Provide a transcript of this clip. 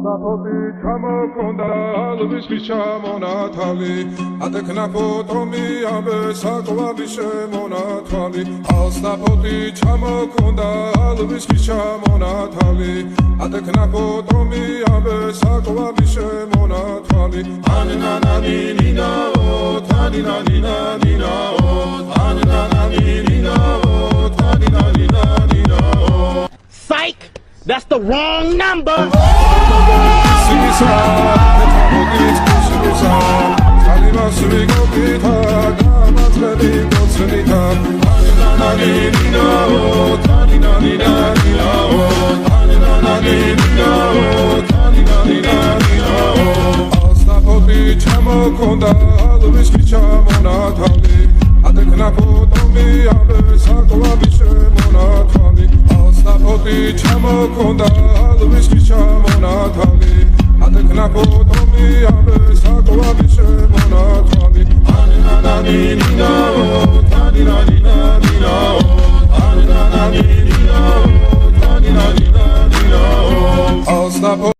Alsapoti ჩამოქონდა ალვის ჩამონათალი ატექნა ფოტომი ამბე საკვალი შემონათვალი Alsapoti ჩამოქონდა ალვის ჩამონათალი ატექნა ფოტომი ამბე საკვალი შემონათვალი ანანანინინაო თანინანინანინაო ანანანინინაო თანინანინანინაო Psych! That's the wrong number! ჩამოქონდა ალვის ჩამონათალი ატექნა ფოტომი ამბე საკვალი შემონათვალი Alsapoti ჩამოქონდა ალვის ჩამონათალი ატექნა ფოტომი ამბე